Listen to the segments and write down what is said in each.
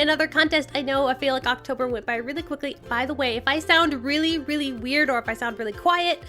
another contest. I know, I feel like October went by really quickly. By the way, if I sound really, really weird or if I sound really quiet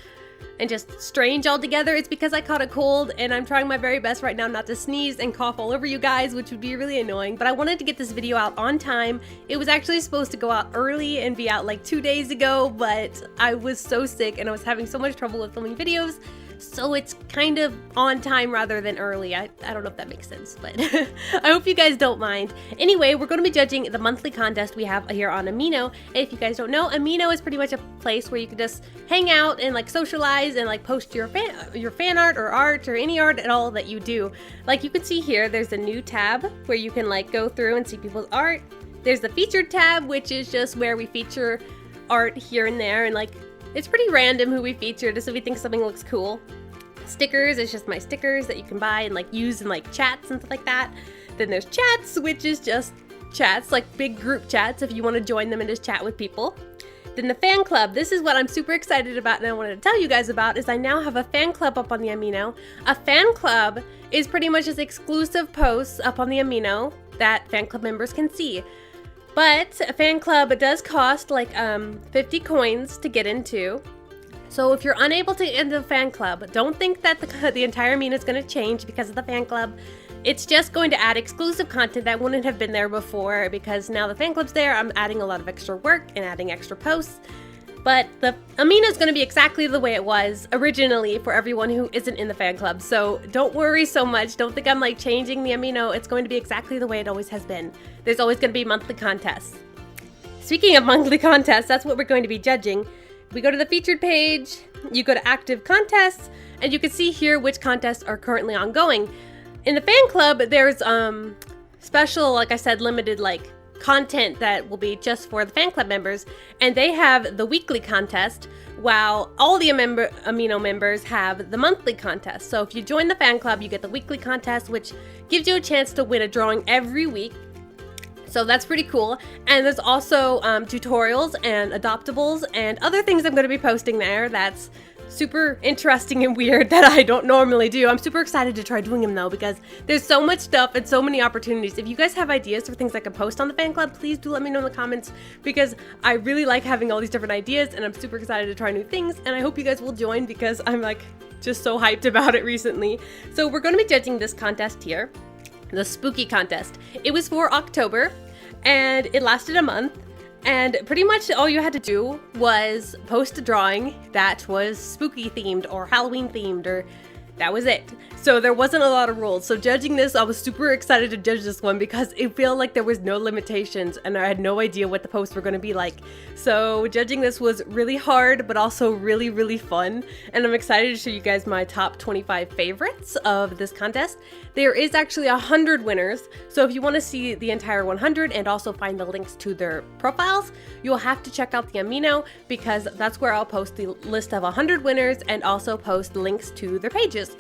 and just strange altogether, it's because I caught a cold and I'm trying my very best right now not to sneeze and cough all over you guys, which would be really annoying. But I wanted to get this video out on time. It was actually supposed to go out early and be out like 2 days ago, but I was so sick and I was having so much trouble with filming videos. So it's kind of on time rather than early. I don't know if that makes sense, but I hope you guys don't mind. Anyway, we're going to be judging the monthly contest we have here on Amino. If you guys don't know, Amino is pretty much a place where you can just hang out and like socialize and like post your fan art or any art at all that you do. Like you can see here, there's a new tab where you can like go through and see people's art. There's the featured tab, which is just where we feature art here and there, and like it's pretty random who we featured, just if we think something looks cool. Stickers, it's just my stickers that you can buy and like use in like chats and stuff like that. Then there's chats, which is just chats, like big group chats if you want to join them and just chat with people. Then the fan club, this is what I'm super excited about and I wanted to tell you guys about, is I now have a fan club up on the Amino. A fan club is pretty much just exclusive posts up on the Amino that fan club members can see. But a fan club does cost like 50 coins to get into. So if you're unable to get into the fan club, don't think that the entire Amino is going to change because of the fan club. It's just going to add exclusive content that wouldn't have been there before, because now the fan club's there, I'm adding a lot of extra work and adding extra posts. But the Amino is going to be exactly the way it was originally for everyone who isn't in the fan club. So don't worry so much. Don't think I'm like changing the Amino. It's going to be exactly the way it always has been. There's always going to be monthly contests. Speaking of monthly contests, that's what we're going to be judging. We go to the featured page, you go to active contests, and you can see here which contests are currently ongoing. In the fan club, there's special, like I said, limited like content that will be just for the fan club members, and they have the weekly contest, while all the Amino members have the monthly contest. So if you join the fan club, you get the weekly contest, which gives you a chance to win a drawing every week. So that's pretty cool. And there's also tutorials and adoptables and other things I'm going to be posting there that's super interesting and weird that I don't normally do. I'm super excited to try doing them though, because there's so much stuff and so many opportunities. If you guys have ideas for things I can post on the fan club, please do let me know in the comments, because I really like having all these different ideas and I'm super excited to try new things, and I hope you guys will join because I'm like just so hyped about it recently. So we're going to be judging this contest here, the spooky contest. It was for October and it lasted a month. And pretty much all you had to do was post a drawing that was spooky themed or Halloween themed, or that was it. So there wasn't a lot of rules. So judging this, I was super excited to judge this one because it felt like there was no limitations and I had no idea what the posts were going to be like. So judging this was really hard, but also really, really fun. And I'm excited to show you guys my top 25 favorites of this contest. There is actually 100 winners. So if you want to see the entire 100 and also find the links to their profiles, you'll have to check out the Amino, because that's where I'll post the list of 100 winners and also post links to their pages.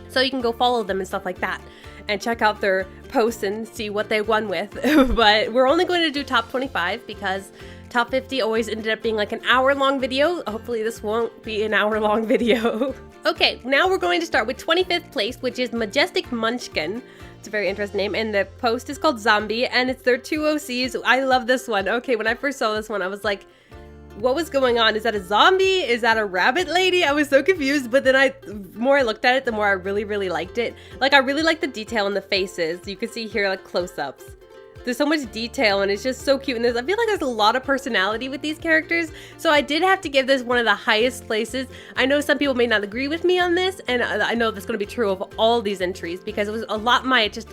So you can go follow them and stuff like that and check out their posts and see what they won with. But we're only going to do top 25 because top 50 always ended up being like an hour-long video. Hopefully this won't be an hour-long video. Okay, now we're going to start with 25th place, which is Majestic Munchkin. It's a very interesting name, and the post is called Zombie, and it's their 2 OCs. I love this one. Okay, when I first saw this one, I was like, what was going on? Is that a zombie? Is that a rabbit lady? I was so confused, but then the more I looked at it, the more I really, really liked it. Like, I really like the detail in the faces. You can see here, like, close-ups. There's so much detail, and it's just so cute. And I feel like there's a lot of personality with these characters, so I did have to give this one of the highest places. I know some people may not agree with me on this, and I know that's going to be true of all these entries, because it was a lot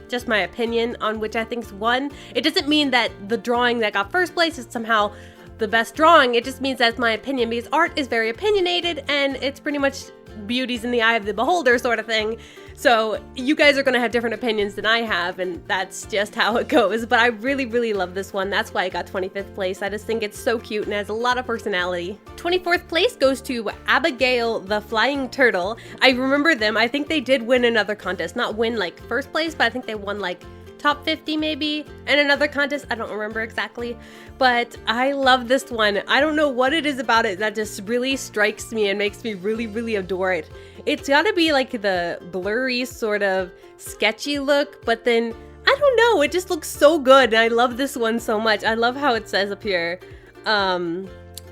just my opinion on which I think's won. It doesn't mean that the drawing that got first place is somehow the best drawing. It just means that's my opinion, because art is very opinionated and it's pretty much beauty's in the eye of the beholder sort of thing. So you guys are gonna have different opinions than I have, and that's just how it goes. But I really, really love this one. That's why I got 25th place. I just think it's so cute and has a lot of personality. 24th place goes to Abigail the Flying Turtle. I remember them. I think they did win another contest. Not win like first place, but I think they won like top 50 maybe, and another contest, I don't remember exactly, but I love this one. I don't know what it is about it that just really strikes me and makes me really, really adore it. It's gotta be like the blurry sort of sketchy look, but then I don't know, it just looks so good, and I love this one so much. I love how it says up here,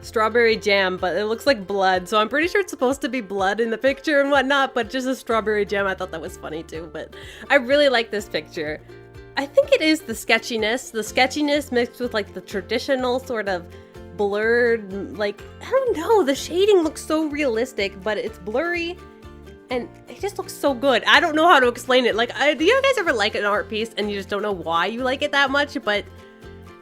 strawberry jam, but it looks like blood, so I'm pretty sure it's supposed to be blood in the picture and whatnot, but just a strawberry jam. I thought that was funny too, but I really like this picture. I think it is the sketchiness mixed with like the traditional sort of blurred, like, I don't know, the shading looks so realistic, but it's blurry. And it just looks so good. I don't know how to explain it. Like, do you guys ever like an art piece and you just don't know why you like it that much? But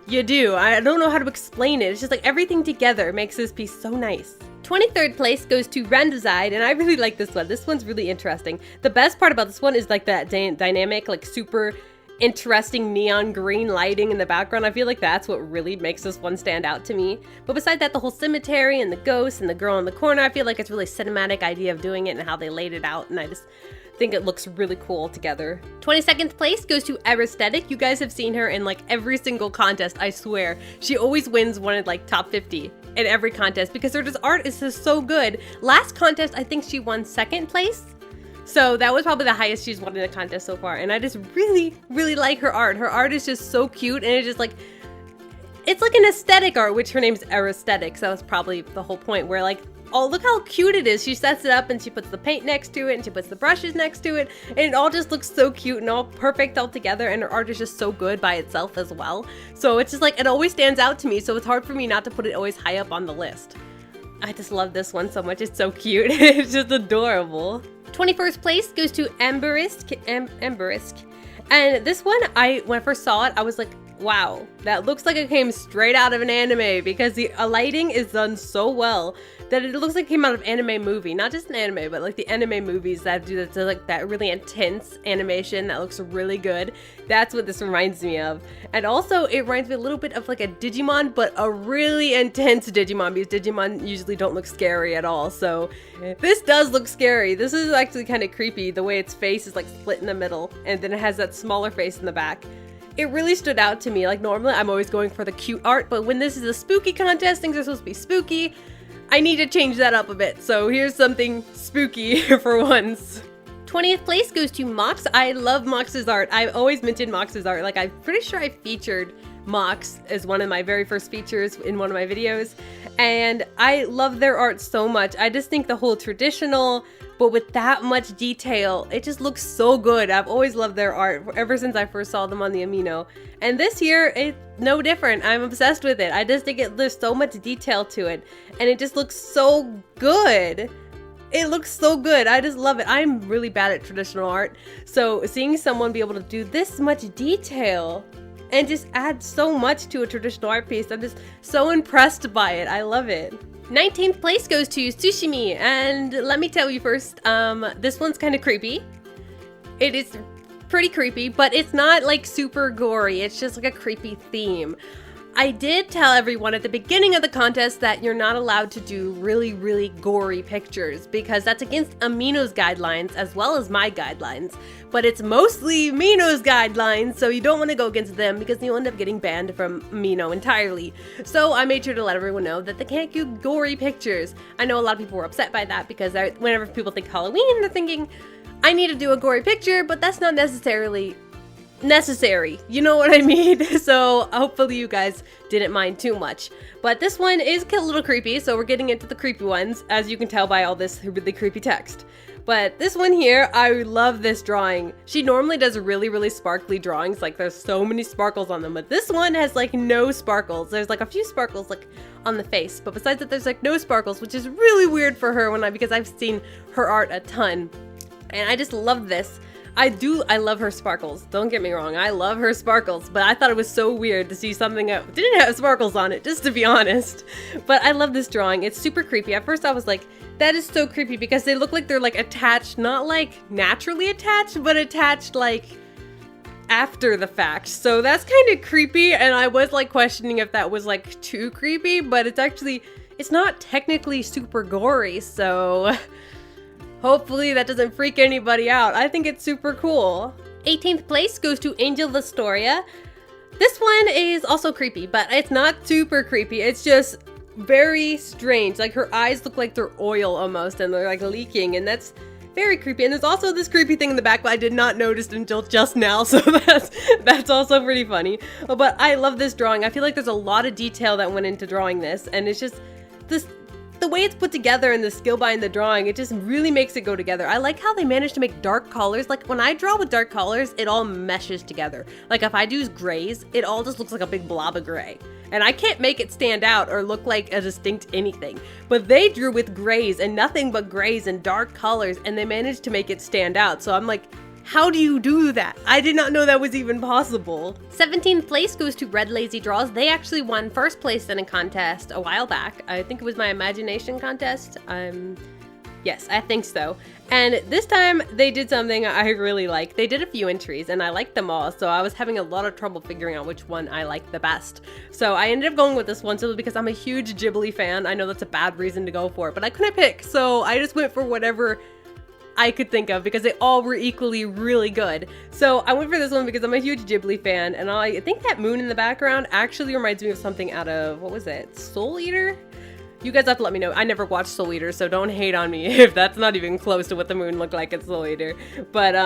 you do. I don't know how to explain it. It's just like everything together makes this piece so nice. 23rd place goes to Randazide, and I really like this one. This one's really interesting. The best part about this one is like that dynamic, like super interesting neon green lighting in the background. I feel like that's what really makes this one stand out to me. But besides that, the whole cemetery and the ghosts and the girl in the corner, I feel like it's really cinematic idea of doing it and how they laid it out, and I just think it looks really cool together. 22nd place goes to 𝐏𝐫𝐸𝐸. You guys have seen her in like every single contest, I swear. She always wins one of like top 50 in every contest because her just art is just so good. Last contest, I think she won 2nd place. So that was probably the highest she's won in a contest so far, and I just really, really like her art. Her art is just so cute, and it's just like, it's like an aesthetic art, which her name's 𝐏𝐫𝐸𝐸, so that was probably the whole point, where like, oh, look how cute it is. She sets it up, and she puts the paint next to it, and she puts the brushes next to it, and it all just looks so cute and all perfect all together, and her art is just so good by itself as well. So it's just like, it always stands out to me, so it's hard for me not to put it always high up on the list. I just love this one so much. It's so cute. It's just adorable. 21st place goes to 𝐏𝐫𝐸𝐸. And this one, when I first saw it, I was like, wow, that looks like it came straight out of an anime, because the lighting is done so well that it looks like it came out of an anime movie. Not just an anime, but like the anime movies that do that, like that really intense animation that looks really good. That's what this reminds me of. And also it reminds me a little bit of like a Digimon, but a really intense Digimon, because Digimon usually don't look scary at all. So this does look scary. This is actually kind of creepy, the way its face is like split in the middle, and then it has that smaller face in the back. It really stood out to me. Like, normally I'm always going for the cute art, but when this is a spooky contest, things are supposed to be spooky, I need to change that up a bit. So here's something spooky for once. 20th place goes to Mox. I love Mox's art. I've always mentioned Mox's art. Like, I'm pretty sure I featured Mox as one of my very first features in one of my videos, and I love their art so much. I just think the whole traditional, but with that much detail, it just looks so good. I've always loved their art ever since I first saw them on the Amino, and this year it's no different. I'm obsessed with it. I just think there's so much detail to it, and it just looks so good. It looks so good. I just love it. I'm really bad at traditional art, so seeing someone be able to do this much detail and just add so much to a traditional art piece, I'm just so impressed by it. I love it. 19th place goes to Tsushimi, and let me tell you first, this one's kind of creepy. It is pretty creepy, but it's not like super gory. It's just like a creepy theme. I did tell everyone at the beginning of the contest that you're not allowed to do really, really gory pictures, because that's against Amino's guidelines as well as my guidelines. But it's mostly Amino's guidelines, so you don't want to go against them because you'll end up getting banned from Amino entirely. So I made sure to let everyone know that they can't do gory pictures. I know a lot of people were upset by that, because whenever people think Halloween, they're thinking, I need to do a gory picture, but that's not necessarily necessary, you know what I mean? So hopefully you guys didn't mind too much. But this one is a little creepy, so we're getting into the creepy ones, as you can tell by all this really creepy text. But this one here, I love this drawing. She normally does really, really sparkly drawings, like there's so many sparkles on them, but this one has like no sparkles. There's like a few sparkles like on the face, but besides that there's like no sparkles, which is really weird for her because I've seen her art a ton. And I just love this. I love her sparkles. Don't get me wrong, I love her sparkles, but I thought it was so weird to see something that didn't have sparkles on it, just to be honest. But I love this drawing. It's super creepy. At first I was like, that is so creepy, because they look like they're like attached, not like naturally attached, but attached like after the fact. So that's kind of creepy, and I was like questioning if that was like too creepy, but it's not technically super gory, so hopefully that doesn't freak anybody out. I think it's super cool. 18th place goes to Angel Lastoria. This one is also creepy, but it's not super creepy. It's just very strange. Like, her eyes look like they're oil almost, and they're like leaking, and that's Very creepy. And there's also this creepy thing in the back that I did not notice until just now, so that's also pretty funny. But I love this drawing. I feel like there's a lot of detail that went into drawing this, and it's just the way it's put together and the skill behind the drawing, it just really makes it go together. I like how they managed to make dark colors. Like when I draw with dark colors, it all meshes together. Like if I do grays, it all just looks like a big blob of gray. And I can't make it stand out or look like a distinct anything. But they drew with grays and nothing but grays and dark colors, and they managed to make it stand out. So I'm like, how do you do that? I did not know that was even possible. 17th place goes to Red Lazy Draws. They actually won first place in a contest a while back. I think it was my imagination contest. Yes, I think so. And this time they did something I really like. They did a few entries and I liked them all, so I was having a lot of trouble figuring out which one I liked the best. So I ended up going with this one simply because I'm a huge Ghibli fan. I know that's a bad reason to go for it, but I couldn't pick, so I just went for whatever I could think of because they all were equally really good. So I went for this one because I'm a huge Ghibli fan, and I think that moon in the background actually reminds me of something out of, what was it, Soul Eater? You guys have to let me know. I never watched Soul Eater, so don't hate on me if that's not even close to what the moon looked like in Soul Eater. But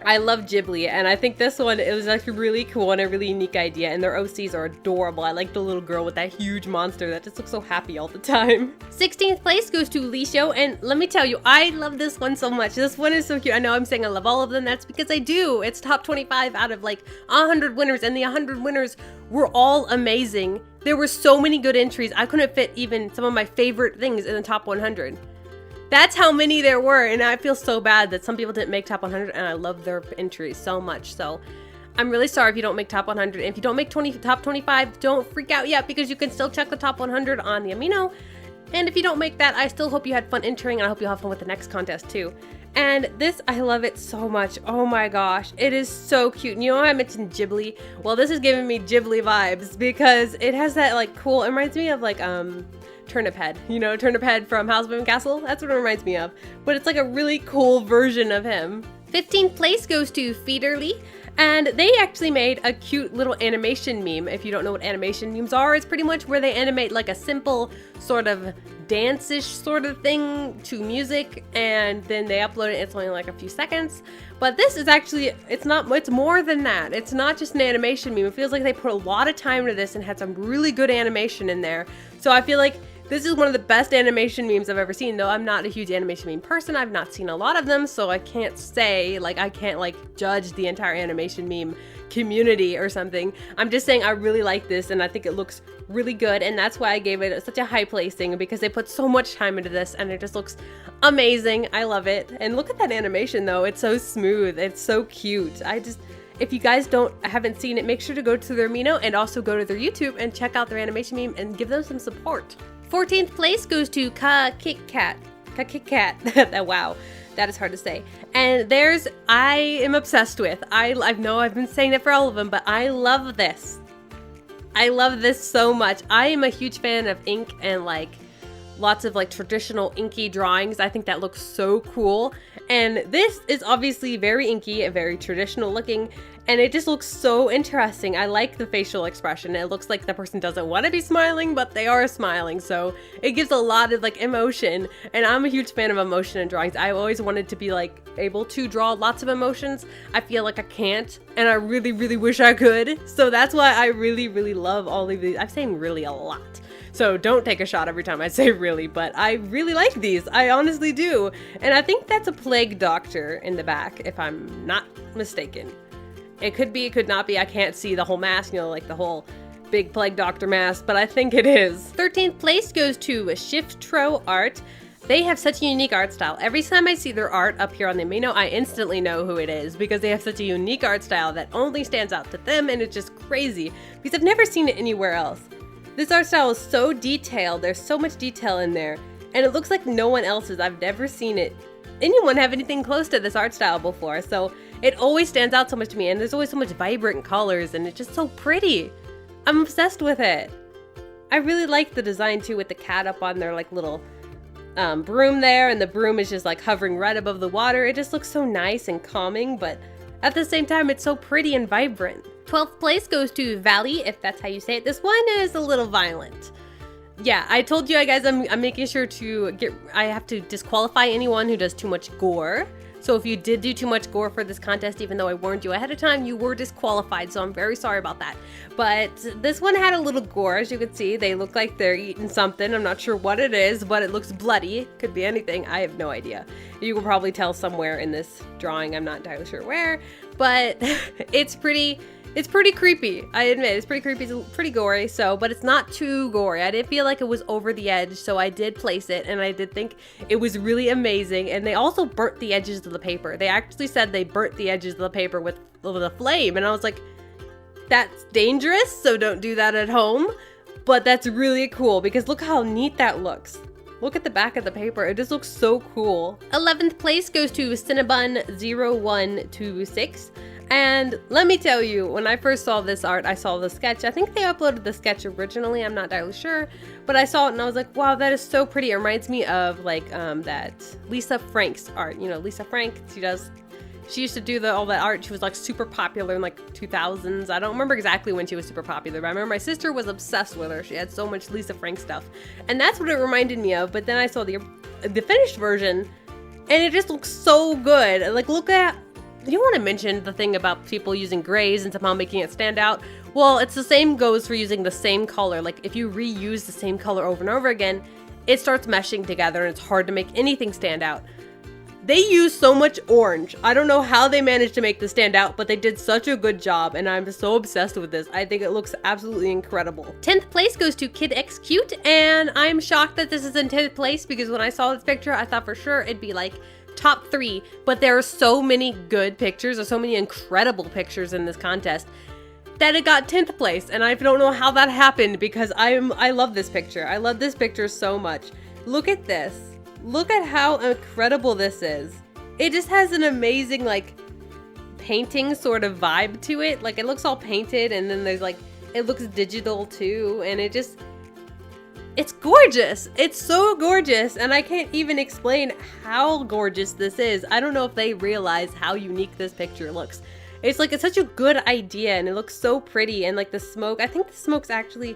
I love Ghibli, and I think this one, it was actually really cool and a really unique idea, and their OCs are adorable. I like the little girl with that huge monster that just looks so happy all the time. 16th place goes to Lisho, and let me tell you, I love this one so much. This one is so cute. I know I'm saying I love all of them. That's because I do. It's top 25 out of like 100 winners, and the 100 winners were all amazing. There were so many good entries. I couldn't fit even some of my favorite things in the top 100. That's how many there were, and I feel so bad that some people didn't make top 100, and I love their entries so much. So I'm really sorry if you don't make top 100. And if you don't make top 25, don't freak out yet, because you can still check the top 100 on the Amino. And if you don't make that, I still hope you had fun entering, and I hope you'll have fun with the next contest too. And this, I love it so much. Oh my gosh, it is so cute. And you know how I mentioned Ghibli? Well, this is giving me Ghibli vibes because it has that like cool, it reminds me of like Turnip Head. You know, Turnip Head from House of Castle? That's what it reminds me of. But it's like a really cool version of him. 15th place goes to Feederly. And they actually made a cute little animation meme. If you don't know what animation memes are, it's pretty much where they animate like a simple sort of dance-ish sort of thing to music, and then they upload it. It's only like a few seconds. But this is actually, it's more than that. It's not just an animation meme. It feels like they put a lot of time into this and had some really good animation in there. So I feel like this is one of the best animation memes I've ever seen, though I'm not a huge animation meme person. I've not seen a lot of them, so I can't say, like, I can't, like, judge the entire animation meme community or something. I'm just saying I really like this, and I think it looks really good, and that's why I gave it such a high placing, because they put so much time into this, and it just looks amazing. I love it. And look at that animation, though. It's so smooth. It's so cute. If you guys haven't seen it, make sure to go to their Amino and also go to their YouTube and check out their animation meme and give them some support. 14th place goes to 𝐏𝐫𝐶𝐾. 𝐏𝐶𝐾. Wow, that is hard to say. And I am obsessed with. I know I've been saying it for all of them, but I love this. I love this so much. I am a huge fan of ink and like lots of like traditional inky drawings. I think that looks so cool. And this is obviously very inky and very traditional looking, and it just looks so interesting. I like the facial expression. It looks like the person doesn't want to be smiling, but they are smiling. So it gives a lot of like emotion, and I'm a huge fan of emotion in drawings. I always wanted to be like able to draw lots of emotions. I feel like I can't, and I really, really wish I could. So that's why I really, really love all of these. I'm saying really a lot. So don't take a shot every time I say really, but I really like these. I honestly do. And I think that's a plague doctor in the back, if I'm not mistaken. It could be, it could not be. I can't see the whole mask, you know, like the whole big plague doctor mask, but I think it is. 13th place goes to Shiftro Art. They have such a unique art style. Every time I see their art up here on the Amino, I instantly know who it is, because they have such a unique art style that only stands out to them, and it's just crazy because I've never seen it anywhere else. This art style is so detailed. There's so much detail in there, and it looks like no one else's. I've never seen anyone have anything close to this art style before, so it always stands out so much to me, and there's always so much vibrant colors, and it's just so pretty. I'm obsessed with it. I really like the design too, with the cat up on their like little broom there, and the broom is just like hovering right above the water. It just looks so nice and calming, but at the same time it's so pretty and vibrant. 12th place goes to Valley, if that's how you say it. This one is a little violent. yeah, I told you guys I'm making sure to I have to disqualify anyone who does too much gore. So if you did do too much gore for this contest, even though I warned you ahead of time, you were disqualified. So I'm very sorry about that. But this one had a little gore, as you can see. They look like they're eating something. I'm not sure what it is, but it looks bloody. Could be anything. I have no idea. You can probably tell somewhere in this drawing. I'm not entirely sure where, but it's pretty creepy. I admit it's pretty creepy. It's pretty gory, but it's not too gory. I didn't feel like it was over the edge, so I did place it, and I did think it was really amazing. And they also burnt the edges of the paper. They actually said they burnt the edges of the paper with a flame, and I was like, that's dangerous, so don't do that at home. But that's really cool because look how neat that looks. Look at the back of the paper. It just looks so cool. 11th place goes to 𝐏𝐫𝐶�0_126. And let me tell you, when I first saw this art, I saw the sketch. I think they uploaded the sketch originally. I'm not entirely sure. But I saw it and I was like, wow, that is so pretty. It reminds me of like that Lisa Frank's art. You know, Lisa Frank, she used to do all that art. She was like super popular in like 2000s. I don't remember exactly when she was super popular, but I remember my sister was obsessed with her. She had so much Lisa Frank stuff. And that's what it reminded me of. But then I saw the finished version and it just looks so good. Like, look at, you want to mention the thing about people using grays and somehow making it stand out? Well, it's the same goes for using the same color. Like if you reuse the same color over and over again, it starts meshing together and it's hard to make anything stand out. They use so much orange. I don't know how they managed to make this stand out, but they did such a good job and I'm so obsessed with this. I think it looks absolutely incredible. 10th place goes to 𝐏𝐫𝐶𝐫𝐚𝐦, and I'm shocked that this is in 10th place because when I saw this picture, I thought for sure it'd be like top 3, but there are so many good pictures, or so many incredible pictures in this contest that it got 10th place, and I don't know how that happened because I love this picture. I love this picture so much. Look at this. Look at how incredible this is. It just has an amazing like painting sort of vibe to it. Like it looks all painted and then there's like, it looks digital too, and it's gorgeous. It's so gorgeous, and I can't even explain how gorgeous this is. I don't know if they realize how unique this picture looks. It's like, it's such a good idea, and it looks so pretty, and like the smoke, I think the smoke's actually,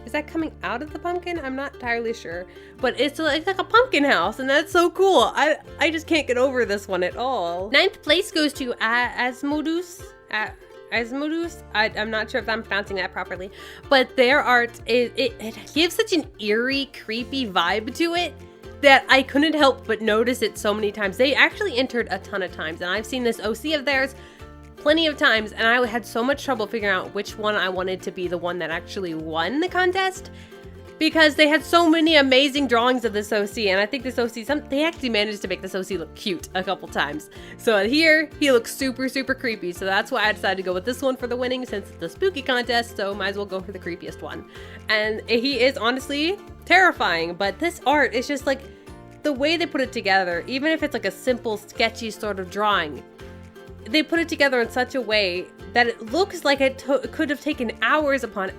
is that coming out of the pumpkin? I'm not entirely sure, but it's like a pumpkin house, and that's so cool. I just can't get over this one at all. 9th place goes to 𝐏𝐫𝐶�0_126. I'm not sure if I'm pronouncing that properly, but their art, it gives such an eerie, creepy vibe to it that I couldn't help but notice it so many times. They actually entered a ton of times, and I've seen this OC of theirs plenty of times, and I had so much trouble figuring out which one I wanted to be the one that actually won the contest, because they had so many amazing drawings of this OC, and I think this OC, they actually managed to make this OC look cute a couple times. So here, he looks super, super creepy, so that's why I decided to go with this one for the winning, since it's the spooky contest, so might as well go for the creepiest one. And he is honestly terrifying, but this art is just like, the way they put it together, even if it's like a simple, sketchy sort of drawing, they put it together in such a way that it looks like it could have taken hours upon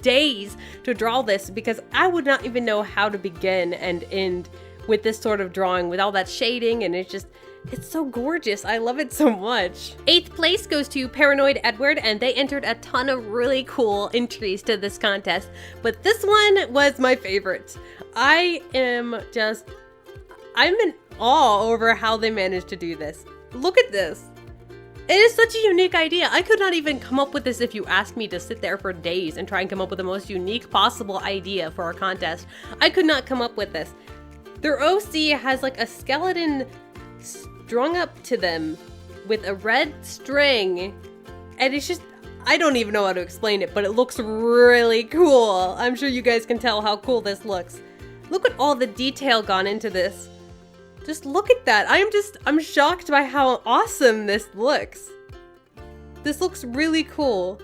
days to draw this, because I would not even know how to begin and end with this sort of drawing with all that shading, and it's so gorgeous. I love it so much. 8th place goes to Paranoid Edward, and they entered a ton of really cool entries to this contest, but this one was my favorite. I'm in awe over how they managed to do this. Look at this. It is such a unique idea. I could not even come up with this if you asked me to sit there for days and try and come up with the most unique possible idea for a contest. I could not come up with this. Their OC has like a skeleton strung up to them with a red string, and it's just, I don't even know how to explain it, but it looks really cool. I'm sure you guys can tell how cool this looks. Look at all the detail gone into this. Just look at that. I'm shocked by how awesome this looks. This looks really cool.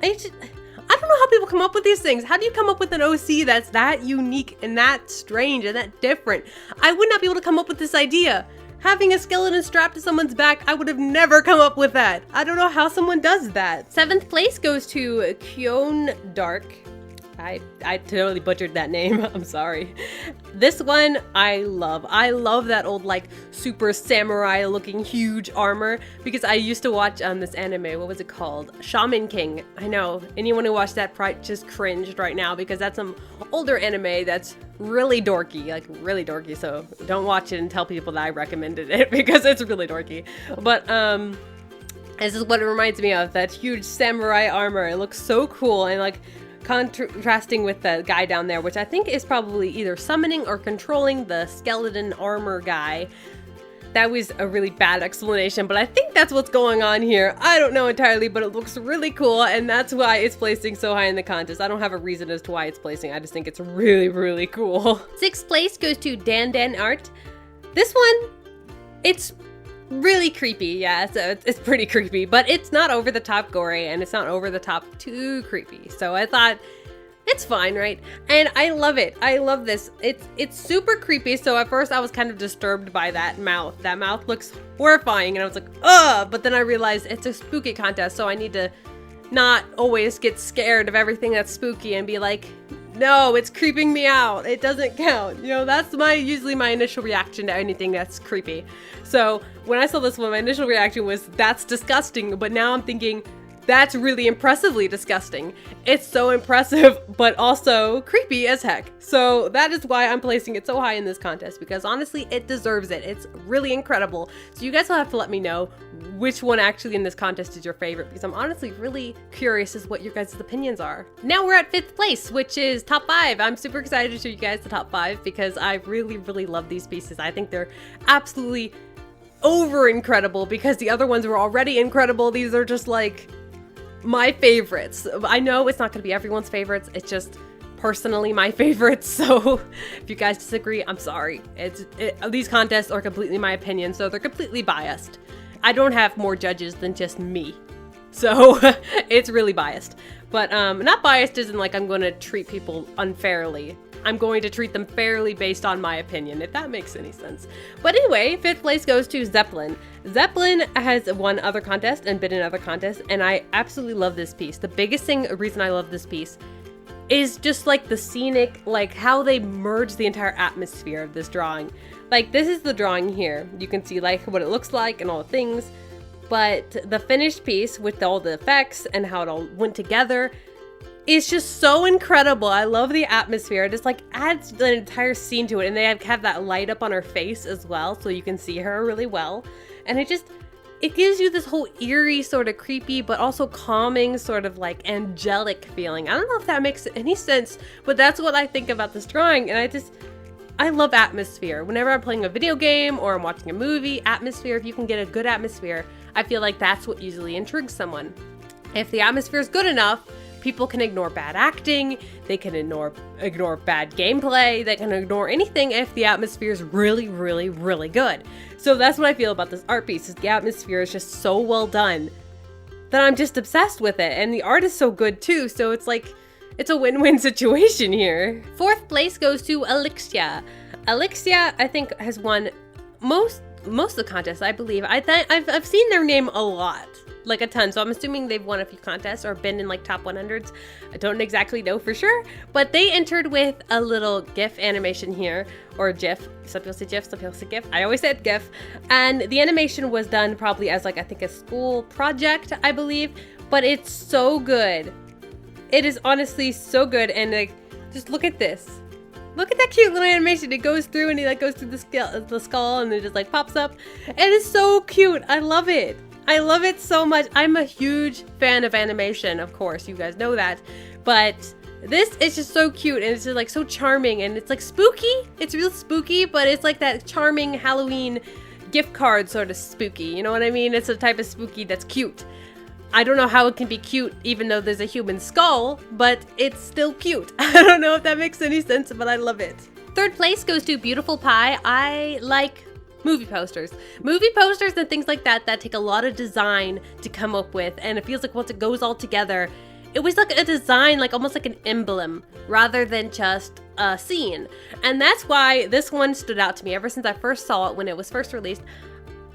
I don't know how people come up with these things. How do you come up with an OC that's that unique and that strange and that different? I would not be able to come up with this idea. Having a skeleton strapped to someone's back, I would have never come up with that. I don't know how someone does that. 7th place goes to 𝐏𝐫𝐨�0_. I totally butchered that name. I'm sorry. This one I love. I love that old like super samurai looking huge armor because I used to watch this anime. What was it called? Shaman King. I know anyone who watched that probably just cringed right now because that's some older anime that's really dorky, like really dorky. So don't watch it and tell people that I recommended it because it's really dorky. But this is what it reminds me of, that huge samurai armor. It looks so cool and like contrasting with the guy down there, which I think is probably either summoning or controlling the skeleton armor guy. That was a really bad explanation, but I think that's what's going on here. I don't know entirely, but it looks really cool, and that's why it's placing so high in the contest. I don't have a reason as to why it's placing. I just think it's really, really cool. 6th place goes to Dan Dan Art. This one, it's really creepy, yeah, so it's pretty creepy, but it's not over the top gory, and it's not over the top too creepy. So I thought, it's fine, right? And I love it. I love this. It's super creepy. So at first I was kind of disturbed by that mouth. That mouth looks horrifying, and I was like, ugh! But then I realized it's a spooky contest, so I need to not always get scared of everything that's spooky and be like, no, it's creeping me out. It doesn't count. You know, that's usually my initial reaction to anything that's creepy. So when I saw this one, my initial reaction was, that's disgusting. But now I'm thinking, that's really impressively disgusting. It's so impressive, but also creepy as heck. So that is why I'm placing it so high in this contest, because honestly, it deserves it. It's really incredible. So you guys will have to let me know which one actually in this contest is your favorite, because I'm honestly really curious as what your guys' opinions are. Now we're at 5th place, which is top 5. I'm super excited to show you guys the top 5 because I really, really love these pieces. I think they're absolutely over incredible because the other ones were already incredible. These are just like my favorites. I know it's not going to be everyone's favorites. It's just personally my favorites. So if you guys disagree, I'm sorry. These contests are completely my opinion, so they're completely biased. I don't have more judges than just me. So it's really biased. But not biased isn't like I'm going to treat people unfairly. I'm going to treat them fairly based on my opinion, if that makes any sense. But anyway, 5th place goes to Zeppelin. Zeppelin has won other contests and been in other contests, and I absolutely love this piece. The biggest reason I love this piece is just like the scenic, like how they merge the entire atmosphere of this drawing. Like this is the drawing here. You can see like what it looks like and all the things, but the finished piece with all the effects and how it all went together, it's just so incredible. I love the atmosphere. It just like adds the entire scene to it, and they have that light up on her face as well, so you can see her really well. And it gives you this whole eerie, sort of creepy, but also calming, sort of like angelic feeling. I don't know if that makes any sense, but that's what I think about this drawing. And I love atmosphere. Whenever I'm playing a video game or I'm watching a movie, atmosphere, if you can get a good atmosphere, I feel like that's what usually intrigues someone. If the atmosphere is good enough, people can ignore bad acting, they can ignore bad gameplay, they can ignore anything if the atmosphere is really, really, really good. So that's what I feel about this art piece, is the atmosphere is just so well done that I'm just obsessed with it. And the art is so good too, so it's like, it's a win-win situation here. 4th place goes to 𝐏𝐫𝐨�0. 𝐏𝐿𝐿𝐵𝐵𝐵, I think, has won most of the contests, I believe. I've seen their name a lot. Like a ton, so I'm assuming they've won a few contests or been in like top 100s. I don't exactly know for sure, but they entered with a little GIF animation here, or GIF. Some people say GIF, some people say GIF. I always said GIF. And the animation was done probably as like, I think, a school project, I believe, but it's so good. It is honestly so good, and like, just look at this. Look at that cute little animation. It goes through and he like goes through the skull and it just like pops up. It is so cute. I love it. I love it so much. I'm a huge fan of animation, of course, you guys know that, but this is just so cute, and it's just like so charming, and it's like spooky. It's real spooky, but it's like that charming Halloween gift card sort of spooky, you know what I mean? It's a type of spooky that's cute. I don't know how it can be cute even though there's a human skull, but it's still cute. I don't know if that makes any sense, but I love it. 3rd place goes to Beautiful Pie. I like movie posters and things like that take a lot of design to come up with, and it feels like once it goes all together, it was like a design, like almost like an emblem rather than just a scene. And that's why this one stood out to me ever since I first saw it when it was first released.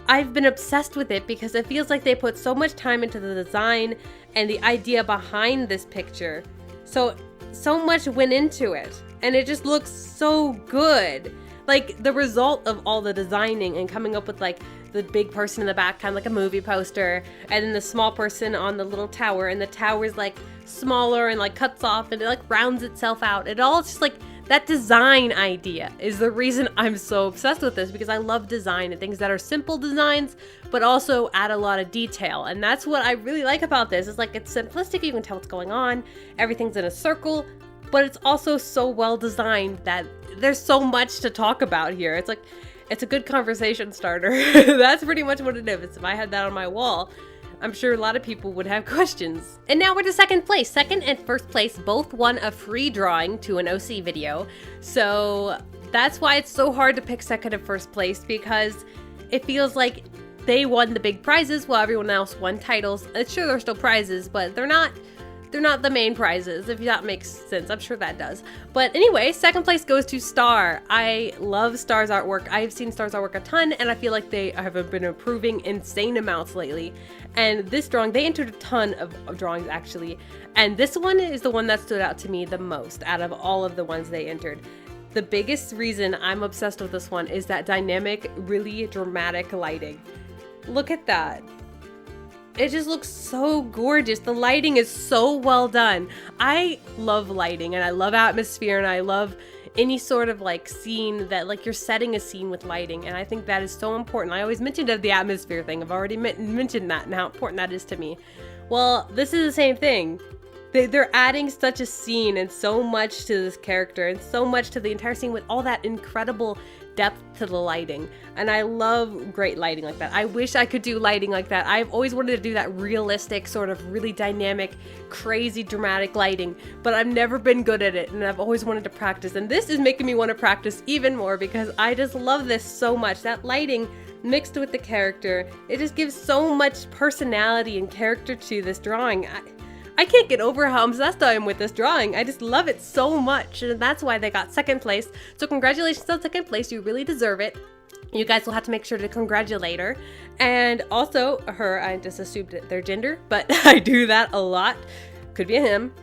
I've been obsessed with it because it feels like they put so much time into the design and the idea behind this picture. So so much went into it, and it just looks so good. Like, the result of all the designing and coming up with like the big person in the back, kind of like a movie poster, and then the small person on the little tower, and the tower's like smaller and like cuts off and it like rounds itself out. It all just like, that design idea is the reason I'm so obsessed with this, because I love design and things that are simple designs but also add a lot of detail. And that's what I really like about this. It's like, it's simplistic, you can tell what's going on, everything's in a circle, but it's also so well designed that there's so much to talk about here. It's like, it's a good conversation starter. That's pretty much what it is. If I had that on my wall, I'm sure a lot of people would have questions. And now we're to second place. Second and first place both won a free drawing to an OC video. So that's why it's so hard to pick second and first place, because it feels like they won the big prizes while everyone else won titles. It's sure they're still prizes, but they're not the main prizes, if that makes sense. I'm sure that does. But anyway, second place goes to Star. I love Star's artwork. I've seen Star's artwork a ton, and I feel like they have been improving insane amounts lately. And this drawing, they entered a ton of drawings actually, and this one is the one that stood out to me the most out of all of the ones they entered. The biggest reason I'm obsessed with this one is that dynamic, really dramatic lighting. Look at that. It just looks so gorgeous. The lighting is so well done. I love lighting, and I love atmosphere, and I love any sort of like scene that like you're setting a scene with lighting, and I think that is so important. I always mentioned the atmosphere thing. I've already mentioned that and how important that is to me. Well, this is the same thing. They're adding such a scene and so much to this character and so much to the entire scene with all that incredible depth to the lighting. And I love great lighting like that. I wish I could do lighting like that. I've always wanted to do that realistic, sort of really dynamic, crazy, dramatic lighting, but I've never been good at it, and I've always wanted to practice. And this is making me want to practice even more, because I just love this so much. That lighting mixed with the character, it just gives so much personality and character to this drawing. I can't get over how obsessed I am with this drawing. I just love it so much, and that's why they got second place. So congratulations on second place, you really deserve it. You guys will have to make sure to congratulate her. And also her, I just assumed their gender, but I do that a lot. Could be a him.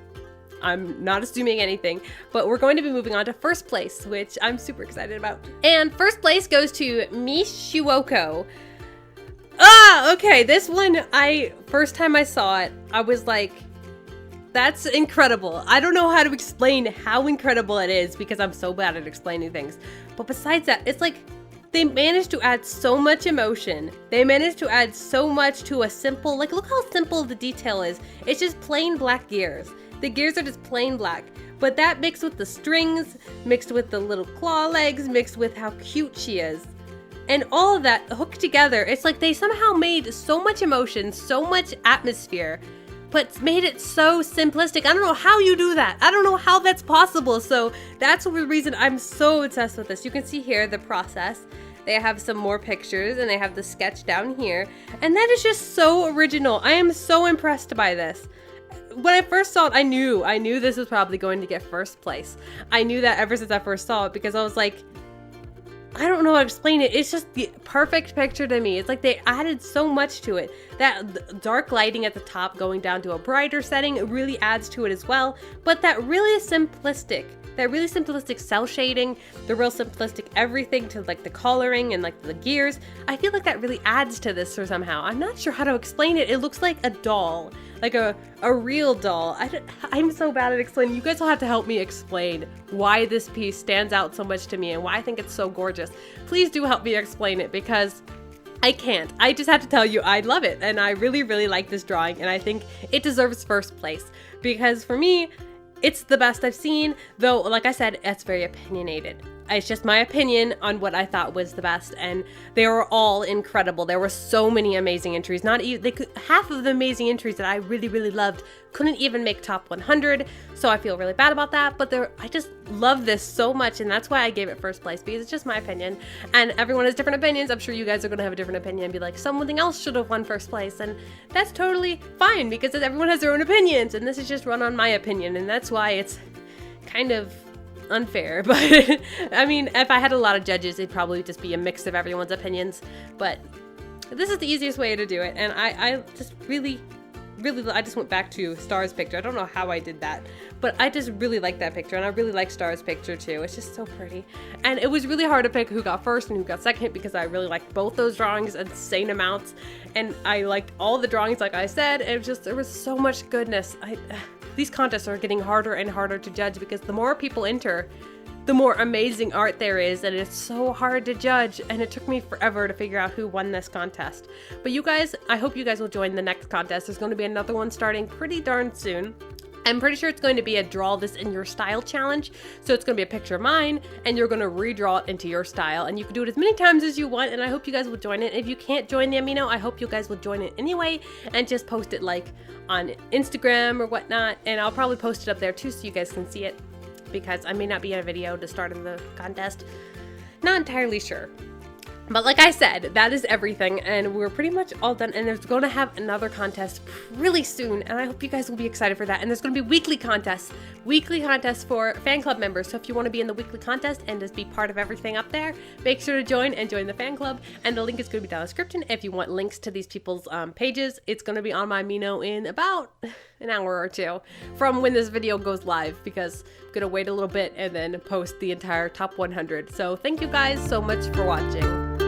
I'm not assuming anything, but we're going to be moving on to first place, which I'm super excited about. And first place goes to 𝐏𝐫𝐶𝐫𝐚𝐦. Okay, this one, first time I saw it, I was like, that's incredible. I don't know how to explain how incredible it is, because I'm so bad at explaining things. But besides that, it's like they managed to add so much emotion. They managed to add so much to a simple, like, look how simple the detail is. It's just plain black gears. The gears are just plain black. But that mixed with the strings, mixed with the little claw legs, mixed with how cute she is, and all of that hooked together, it's like they somehow made so much emotion, so much atmosphere, but made it so simplistic. I don't know how you do that. I don't know how that's possible. So that's the reason I'm so obsessed with this. You can see here the process. They have some more pictures, and they have the sketch down here. And that is just so original. I am so impressed by this. When I first saw it, I knew this was probably going to get first place. I knew that ever since I first saw it, because I was like, I don't know how to explain it. It's just the perfect picture to me. It's like they added so much to it. That dark lighting at the top going down to a brighter setting, it really adds to it as well. But that really simplistic cell shading, the real simplistic everything to like the coloring and like the gears, I feel like that really adds to this somehow. I'm not sure how to explain it. It looks like a doll, like a real doll. I'm so bad at explaining. You guys will have to help me explain why this piece stands out so much to me and why I think it's so gorgeous. Please do help me explain it, because I can't. I just have to tell you, I love it, and I really, really like this drawing, and I think it deserves first place, because for me, it's the best I've seen, though, like I said, it's very opinionated. It's just my opinion on what I thought was the best, and they were all incredible. There were so many amazing entries. Half of the amazing entries that I really, really loved couldn't even make top 100, so I feel really bad about that, but I just love this so much, and that's why I gave it first place, because it's just my opinion, and everyone has different opinions. I'm sure you guys are going to have a different opinion and be like, something else should have won first place, and that's totally fine, because everyone has their own opinions, and this is just run on my opinion, and that's why it's kind of unfair. But I mean, if I had a lot of judges, it'd probably just be a mix of everyone's opinions, but this is the easiest way to do it, and I just really, I just went back to Star's picture. I don't know how I did that, but I just really like that picture, and I really like Star's picture too. It's just so pretty. And it was really hard to pick who got first and who got second because I really liked both those drawings insane amounts, and I liked all the drawings like I said. It was just, there was so much goodness. These contests are getting harder and harder to judge because the more people enter, the more amazing art there is, and it's so hard to judge, and it took me forever to figure out who won this contest. But you guys, I hope you guys will join the next contest. There's going to be another one starting pretty darn soon. I'm pretty sure it's going to be a draw this in your style challenge. So it's going to be a picture of mine, and you're going to redraw it into your style, and you can do it as many times as you want, and I hope you guys will join it. If you can't join the Amino, I hope you guys will join it anyway and just post it like on Instagram or whatnot, and I'll probably post it up there too so you guys can see it, because I may not be in a video to start in the contest. Not entirely sure. But like I said, that is everything, and we're pretty much all done, and there's going to have another contest really soon, and I hope you guys will be excited for that. And there's going to be weekly contests for fan club members. So if you want to be in the weekly contest and just be part of everything up there, make sure to join the fan club, and the link is going to be down in the description. If you want links to these people's pages, it's going to be on my Amino in about an hour or two from when this video goes live, because I'm going to wait a little bit and then post the entire top 100. So thank you guys so much for watching.